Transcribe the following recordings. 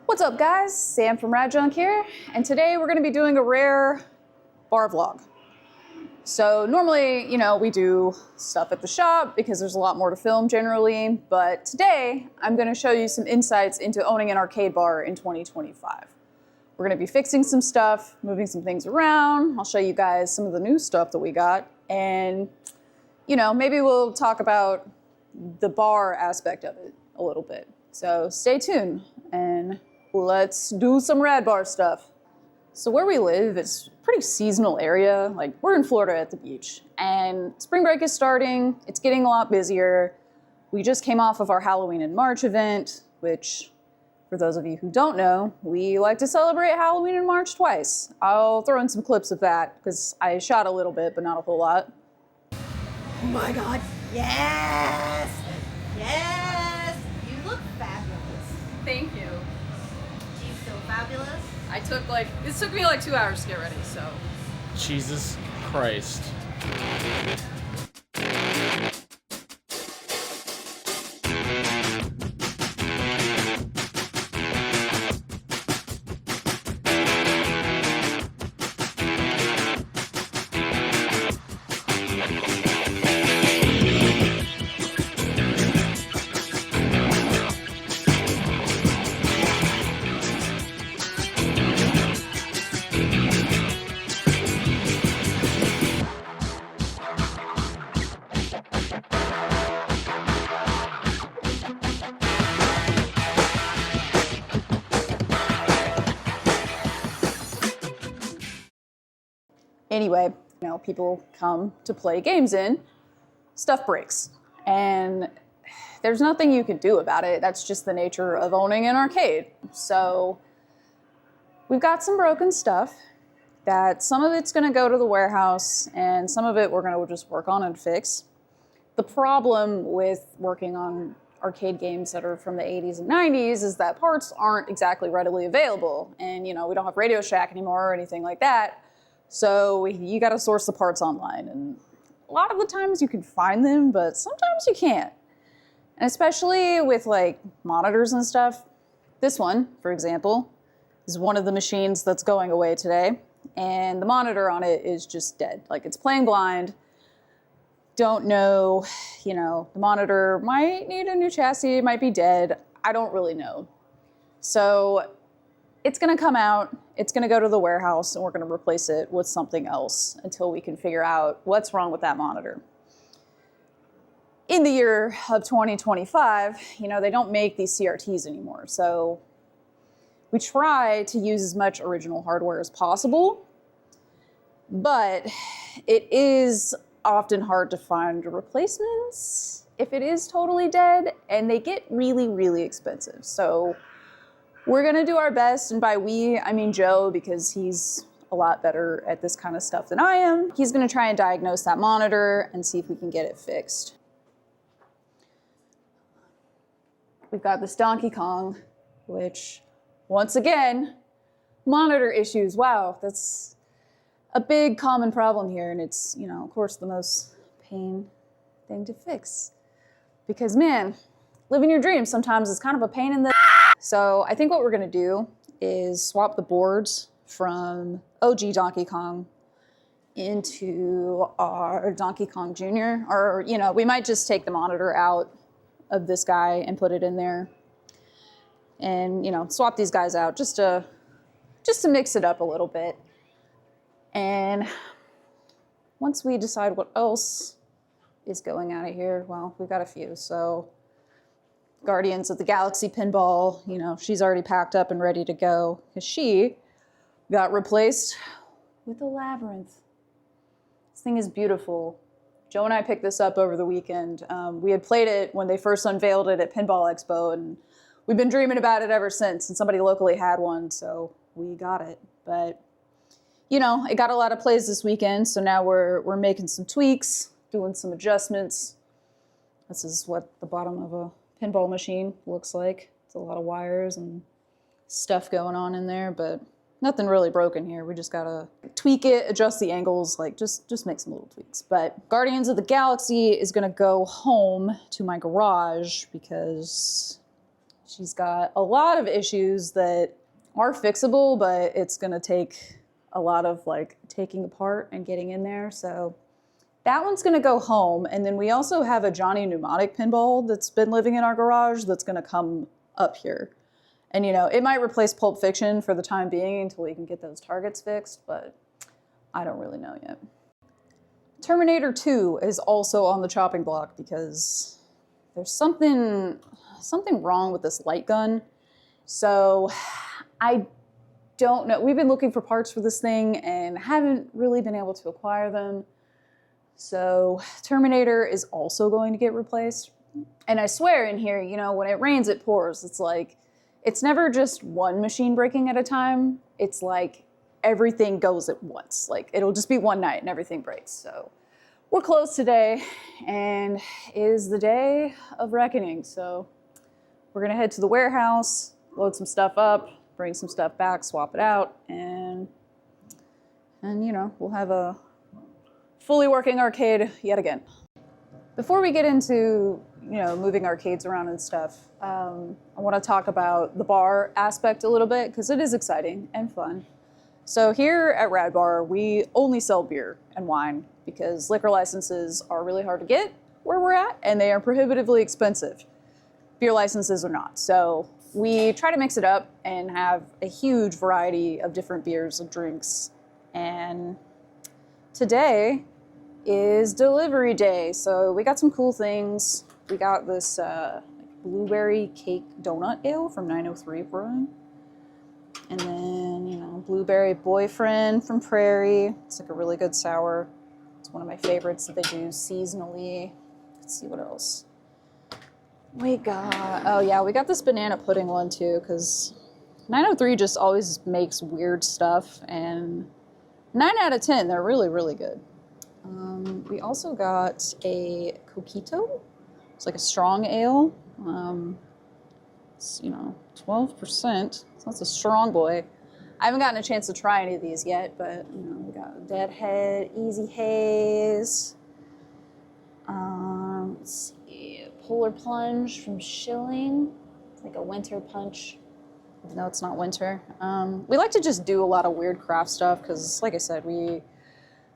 What's up guys, Sam from Rad Junk here, and today we're gonna be doing a rare bar vlog. So normally, we do stuff at the shop because there's a lot more to film generally, but today I'm gonna show you some insights into owning an arcade bar in 2025. We're gonna be fixing some stuff, moving some things around. I'll show you guys some of the new stuff that we got, and maybe we'll talk about the bar aspect of it a little bit. So stay tuned and let's do some rad bar stuff. So where we live is a pretty seasonal area. Like, we're in Florida at the beach, and spring break is starting. It's getting a lot busier. We just came off of our Halloween in March event, which, for those of you who don't know, we like to celebrate Halloween in March twice. I'll throw in some clips of that because I shot a little bit, but not a whole lot. Oh my God, yes! Yes! You look fabulous. Thank you. She's so fabulous. This took me like 2 hours to get ready, so. Jesus Christ. Anyway, people come to play games in, stuff breaks, and there's nothing you can do about it. That's just the nature of owning an arcade. So we've got some broken stuff that some of it's gonna go to the warehouse and some of it we're gonna just work on and fix. The problem with working on arcade games that are from the 80s and 90s is that parts aren't exactly readily available. And we don't have Radio Shack anymore or anything like that. So you got to source the parts online, and a lot of the times you can find them, but sometimes you can't. And especially with like monitors and stuff. This one, for example, is one of the machines that's going away today, and the monitor on it is just dead. Like, it's playing blind. Don't know, the monitor might need a new chassis, it might be dead. I don't really know. So it's gonna come out, it's gonna go to the warehouse, and we're gonna replace it with something else until we can figure out what's wrong with that monitor. In the year of 2025, they don't make these CRTs anymore, so we try to use as much original hardware as possible, but it is often hard to find replacements if it is totally dead, and they get really, really expensive. So we're gonna do our best, and by we, I mean Joe, because he's a lot better at this kind of stuff than I am. He's gonna try and diagnose that monitor and see if we can get it fixed. We've got this Donkey Kong, which, once again, monitor issues. Wow, that's a big common problem here, and it's, of course, the most pain thing to fix. Because man, living your dreams sometimes is kind of a pain in the So I think what we're gonna do is swap the boards from OG Donkey Kong into our Donkey Kong Jr. Or, we might just take the monitor out of this guy and put it in there. And, swap these guys out just to mix it up a little bit. And once we decide what else is going out of here, well, we've got a few, so Guardians of the Galaxy pinball, she's already packed up and ready to go because she got replaced with a Labyrinth. This thing is beautiful. Joe and I picked this up over the weekend. We had played it when they first unveiled it at Pinball Expo, and we've been dreaming about it ever since, and somebody locally had one, so we got it. But, it got a lot of plays this weekend, so now we're making some tweaks, doing some adjustments. This is what the bottom of a pinball machine looks like. It's a lot of wires and stuff going on in there, but nothing really broken here. We just gotta tweak it, adjust the angles, just make some little tweaks. But Guardians of the Galaxy is gonna go home to my garage because She's got a lot of issues that are fixable, but it's going to take a lot of like taking apart and getting in there. So that one's going to go home. And then we also have a Johnny Pneumatic pinball that's been living in our garage that's going to come up here. And, you know, it might replace Pulp Fiction for the time being until we can get those targets fixed, but I don't really know yet. Terminator 2 is also on the chopping block because there's something wrong with this light gun. So I don't know. We've been looking for parts for this thing and haven't really been able to acquire them. So Terminator is also going to get replaced. And I swear in here, you know, when it rains, it pours. It's like, it's never just one machine breaking at a time. It's like everything goes at once. Like it'll just be one night and everything breaks. So we're closed today and it is the day of reckoning. So we're gonna head to the warehouse, load some stuff up, bring some stuff back, swap it out, and you know, we'll have a fully working arcade yet again. Before we get into, you know, moving arcades around and stuff, I want to talk about the bar aspect a little bit because it is exciting and fun. So here at Rad Bar, we only sell beer and wine because liquor licenses are really hard to get where we're at and they are prohibitively expensive. Beer licenses are not. So we try to mix it up and have a huge variety of different beers and drinks. And today is delivery day. So we got some cool things. We got this blueberry cake donut ale from 903 Brewing. And then, you know, blueberry boyfriend from Prairie. It's like a really good sour. It's one of my favorites that they do seasonally. Let's see what else. We got this banana pudding one too, because 903 just always makes weird stuff, and 9 out of 10, they're really, really good. We also got a coquito. It's like a strong ale. It's, you know, 12%, so that's a strong boy. I haven't gotten a chance to try any of these yet, but, you know, we got Deadhead, Easy Haze. Let's see, Polar Plunge from Schilling. It's like a winter punch, even though it's not winter. We like to just do a lot of weird craft stuff because, like I said, we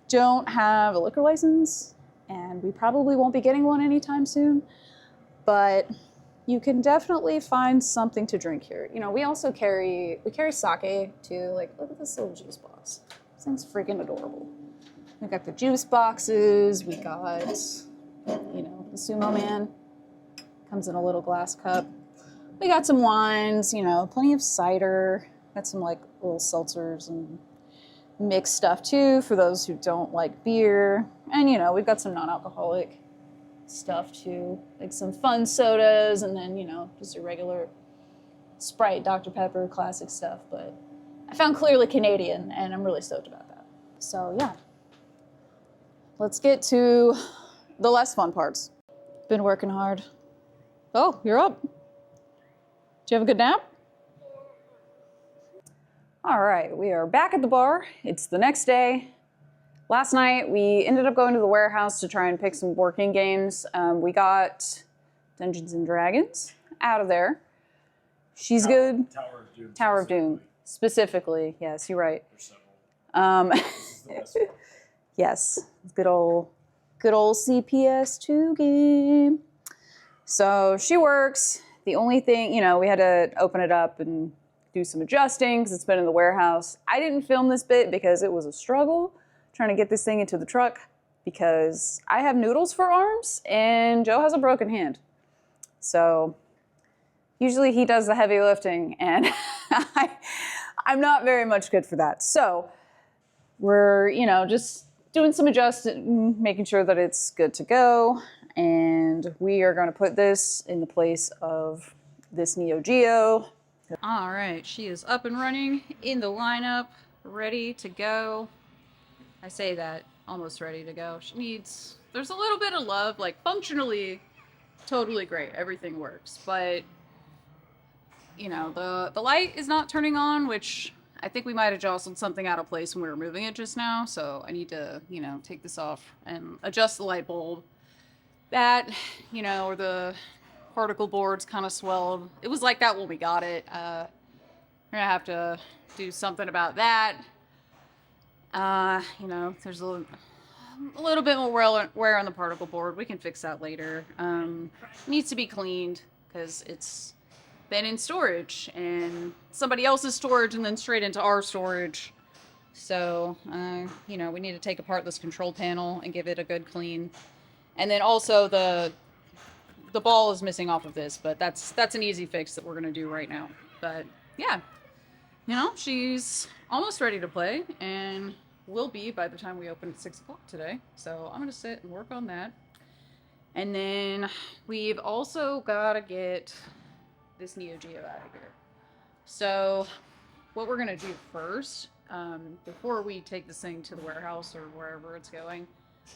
don't have a liquor license and we probably won't be getting one anytime soon, but you can definitely find something to drink here. You know, we also carry sake too. Like, look at this little juice box. This thing's freaking adorable. We got the juice boxes. We got, you know, the Sumo Man. Comes in a little glass cup. We got some wines, you know, plenty of cider. Got some like little seltzers and mixed stuff too for those who don't like beer. And, you know, we've got some non-alcoholic stuff too, like some fun sodas, and then, you know, just a regular Sprite, Dr. Pepper, classic stuff. But I found clearly Canadian, and I'm really stoked about that. So yeah, let's get to the less fun parts. Been working hard. Oh, you're up. Did you have a good nap? All right, we are back at the bar. It's the next day. Last night, we ended up going to the warehouse to try and pick some working games. We got Dungeons and Dragons out of there. She's good. Tower of Doom. Tower of Doom, specifically. Yes, you're right. There's several. This is the best one. Yes, good old CPS2 game. So she works. The only thing, you know, we had to open it up and do some adjusting because it's been in the warehouse. I didn't film this bit because it was a struggle trying to get this thing into the truck because I have noodles for arms and Joe has a broken hand. So usually he does the heavy lifting and I'm not very much good for that. So we're, you know, just doing some adjusting, making sure that it's good to go. And we are going to put this in the place of this Neo Geo. All right, she is up and running in the lineup, ready to go. I say that, almost ready to go. There's a little bit of love, like functionally, totally great. Everything works, but you know, the light is not turning on, which I think we might have jostled something out of place when we were moving it just now. So I need to, you know, take this off and adjust the light bulb. That, you know, or the particle board's kind of swelled. It was like that when we got it. We're gonna have to do something about that. You know, there's a little bit more wear on the particle board. We can fix that later. Needs to be cleaned because it's been in storage and somebody else's storage and then straight into our storage. So, you know, we need to take apart this control panel and give it a good clean. And then also the ball is missing off of this, but that's an easy fix that we're gonna do right now. But yeah, you know, she's almost ready to play and will be by the time we open at 6 o'clock today. So I'm gonna sit and work on that. And then we've also gotta get this Neo Geo out of here. So what we're gonna do first, before we take this thing to the warehouse or wherever it's going,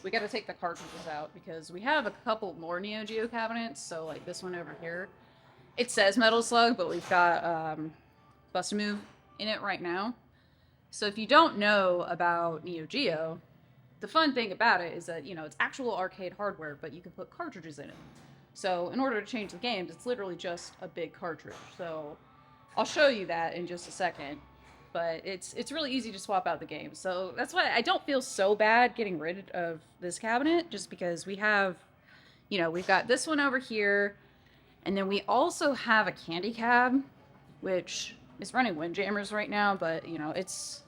we got to take the cartridges out because we have a couple more Neo Geo cabinets. So like this one over here, it says Metal Slug, but we've got Bust-A-Move in it right now. So if you don't know about Neo Geo, the fun thing about it is that, you know, it's actual arcade hardware, but you can put cartridges in it. So in order to change the games, it's literally just a big cartridge. So I'll show you that in just a second. But it's really easy to swap out the games. So that's why I don't feel so bad getting rid of this cabinet, just because we have, you know, we've got this one over here, and then we also have a candy cab, which is running Windjammers right now, but, you know, it's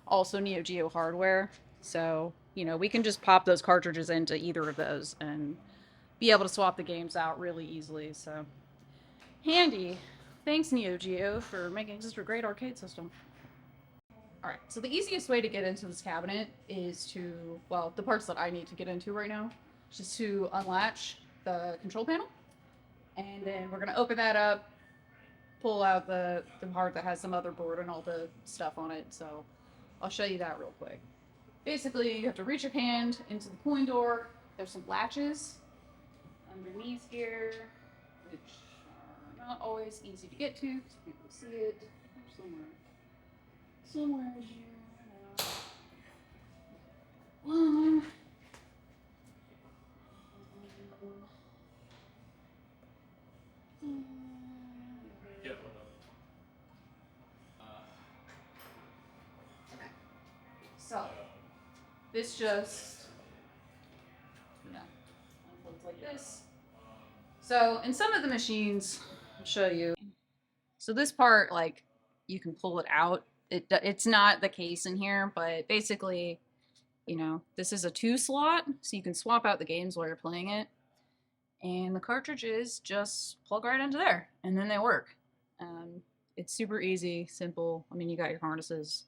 also Neo Geo hardware. So, you know, we can just pop those cartridges into either of those and be able to swap the games out really easily. So, handy. Thanks, Neo Geo, for making such a great arcade system. Alright, so the easiest way to get into this cabinet is to, well, the parts that I need to get into right now, is just to unlatch the control panel. And then we're going to open that up, pull out the part that has the motherboard and all the stuff on it. So I'll show you that real quick. Basically, you have to reach your hand into the cooling door. There's some latches underneath here, which are not always easy to get to because people see it somewhere here. One. Okay. So this just, you know, unfolds like this. So in some of the machines, I'll show you. So this part, like, you can pull it out. It's not the case in here, but basically, you know, this is a 2-slot, so you can swap out the games while you're playing it. And the cartridges just plug right into there, and then they work. It's super easy, simple. I mean, you got your harnesses,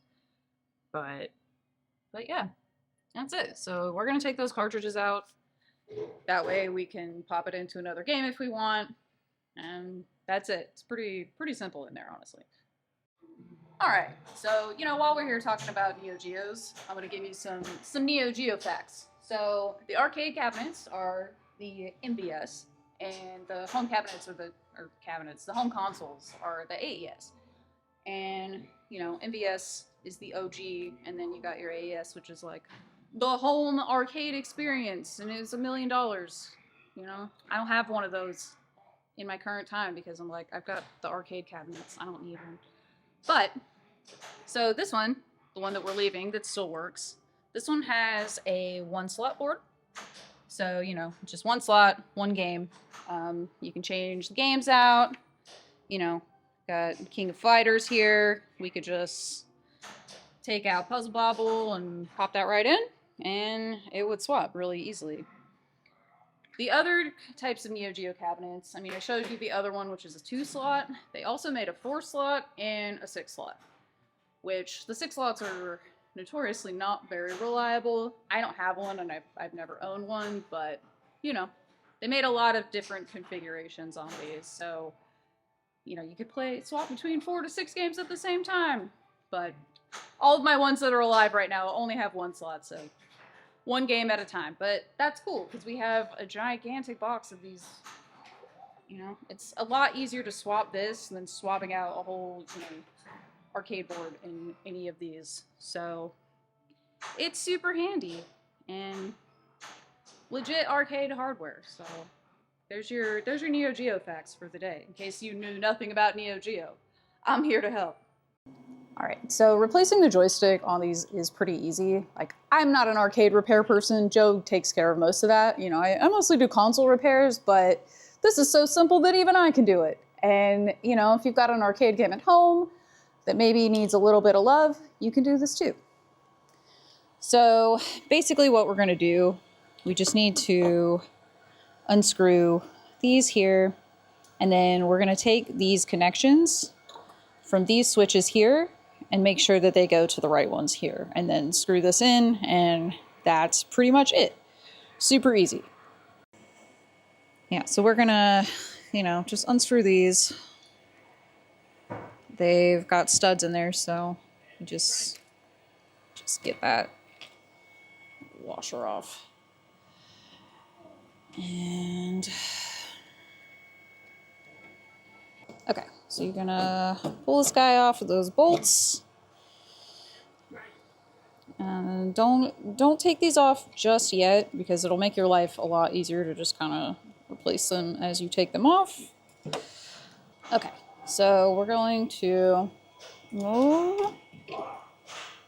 but yeah, that's it. So we're gonna take those cartridges out. That way we can pop it into another game if we want, and that's it. It's pretty simple in there, honestly. Alright, so, you know, while we're here talking about Neo Geos, I'm going to give you some Neo Geo facts. So, the arcade cabinets are the MVS, and the home cabinets the home consoles are the AES. And, you know, MVS is the OG, and then you got your AES, which is like the home arcade experience, and it's $1 million. You know, I don't have one of those in my current time because I'm like, I've got the arcade cabinets, I don't need one. But, so this one, the one that we're leaving, that still works, this one has a 1-slot board. So, you know, just 1 slot, 1 game. You can change the games out. You know, got King of Fighters here. We could just take out Puzzle Bobble and pop that right in, and it would swap really easily. The other types of Neo Geo cabinets, I mean, I showed you the other one, which is a 2-slot. They also made a 4-slot and a 6-slot, which the 6-slots are notoriously not very reliable. I don't have one, and I've never owned one, but, you know, they made a lot of different configurations on these, so, you know, you could swap between 4 to 6 games at the same time, but all of my ones that are alive right now only have 1 slot, so 1 game at a time. But that's cool because we have a gigantic box of these. You know, it's a lot easier to swap this than swapping out a whole, you know, arcade board in any of these. So it's super handy and legit arcade hardware. So There's your Neo Geo facts for the day, in case you knew nothing about Neo Geo. I'm here to help. All right, so replacing the joystick on these is pretty easy. Like, I'm not an arcade repair person. Joe takes care of most of that. You know, I mostly do console repairs, but this is so simple that even I can do it. And, you know, if you've got an arcade game at home that maybe needs a little bit of love, you can do this too. So basically what we're gonna do, we just need to unscrew these here, and then we're gonna take these connections from these switches here and make sure that they go to the right ones here, and then screw this in, and that's pretty much it. Super easy. Yeah, so we're gonna, you know, just unscrew these. They've got studs in there, so you just get that washer off. And okay, so you're gonna pull this guy off with those bolts. And don't take these off just yet, because it'll make your life a lot easier to just kind of replace them as you take them off. Okay, so we're going to move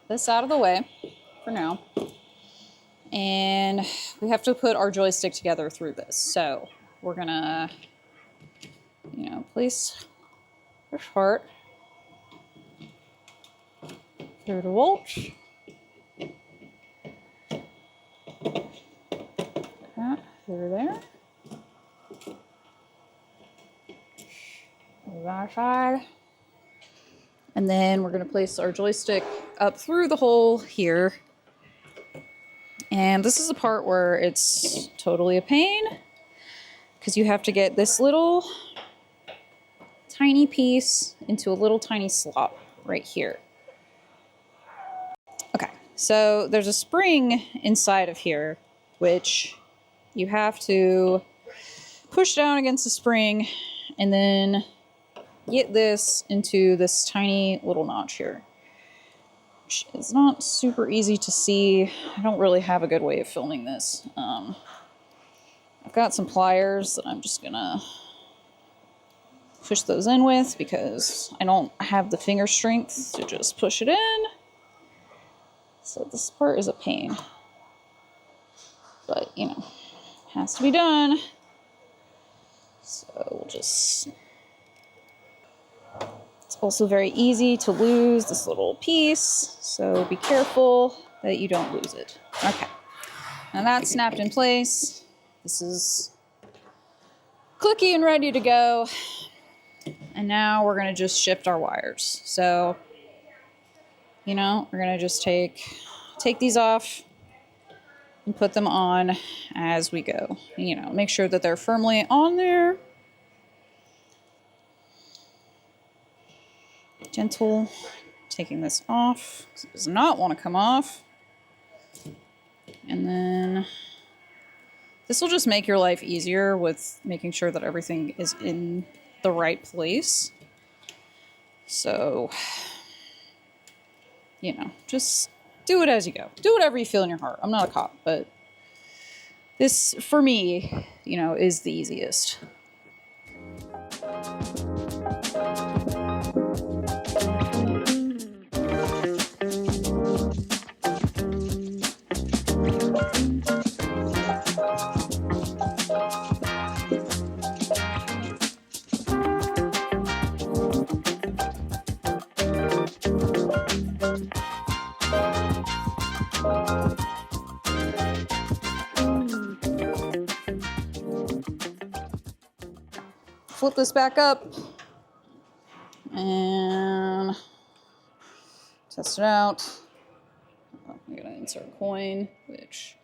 this out of the way for now. And we have to put our joystick together through this. So we're gonna, you know, place this part through the bolt. That through there. That side. And then we're gonna place our joystick up through the hole here. And this is the part where it's totally a pain, because you have to get this little tiny piece into a little tiny slot right here. Okay, so there's a spring inside of here, which you have to push down against the spring and then get this into this tiny little notch here. Which is not super easy to see. I don't really have a good way of filming this. I've got some pliers that I'm just gonna push those in with, because I don't have the finger strength to just push it in. So this part is a pain. But, you know, it has to be done. So we'll just... It's also very easy to lose this little piece, so be careful that you don't lose it. Okay, now that's snapped in place. This is clicky and ready to go. And now we're gonna just shift our wires. So, you know, we're gonna just take these off and put them on as we go. You know, make sure that they're firmly on there. Gentle, taking this off, because it does not want to come off. And then this will just make your life easier with making sure that everything is in the right place. So, you know, just do it as you go. Do whatever you feel in your heart. I'm not a cop, but this, for me, you know, is the easiest. Flip this back up and test it out. I'm gonna insert a coin, which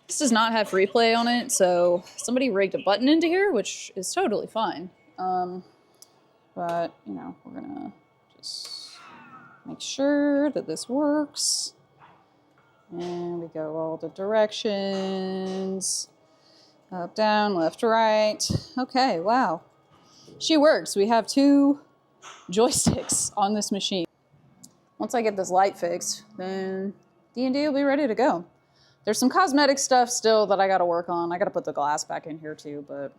this does not have replay on it, so somebody rigged a button into here, which is totally fine. But you know, we're gonna just make sure that this works, and we go all the directions. Up, down, left, right. Okay, wow. She works. We have 2 joysticks on this machine. Once I get this light fixed, then D&D will be ready to go. There's some cosmetic stuff still that I gotta work on. I gotta put the glass back in here too, but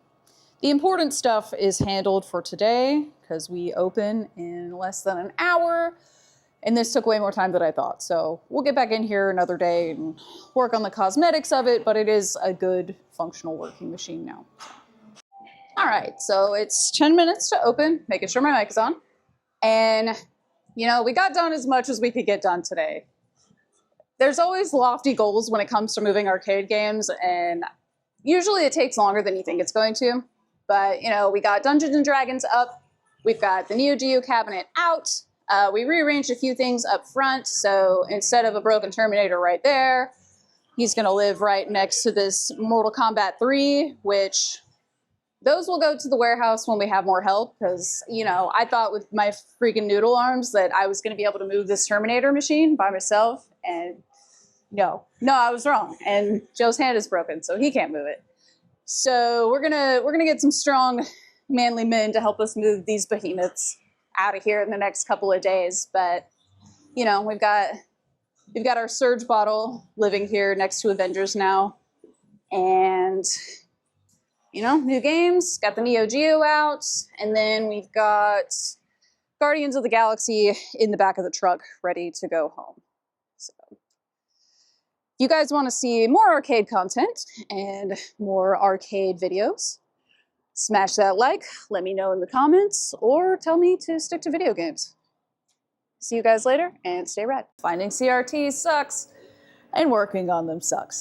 the important stuff is handled for today because we open in less than an hour, and this took way more time than I thought. So we'll get back in here another day and work on the cosmetics of it, but it is a good functional working machine now. All right, so it's 10 minutes to open, making sure my mic is on. And, you know, we got done as much as we could get done today. There's always lofty goals when it comes to moving arcade games, and usually it takes longer than you think it's going to. But, you know, we got Dungeons and Dragons up. We've got the Neo Geo cabinet out. We rearranged a few things up front. So instead of a broken Terminator right there, he's going to live right next to this Mortal Kombat 3, which those will go to the warehouse when we have more help. Because, you know, I thought with my freaking noodle arms that I was going to be able to move this Terminator machine by myself. And no, I was wrong. And Joe's hand is broken, so he can't move it. So we're gonna get some strong, manly men to help us move these behemoths out of here in the next couple of days. But you know, we've got our Surge bottle living here next to Avengers now, and you know, new games. Got the Neo Geo out, and then we've got Guardians of the Galaxy in the back of the truck, ready to go home. So, if you guys want to see more arcade content and more arcade videos, smash that like, let me know in the comments, or tell me to stick to video games. See you guys later, and stay rad. Finding CRTs sucks, and working on them sucks.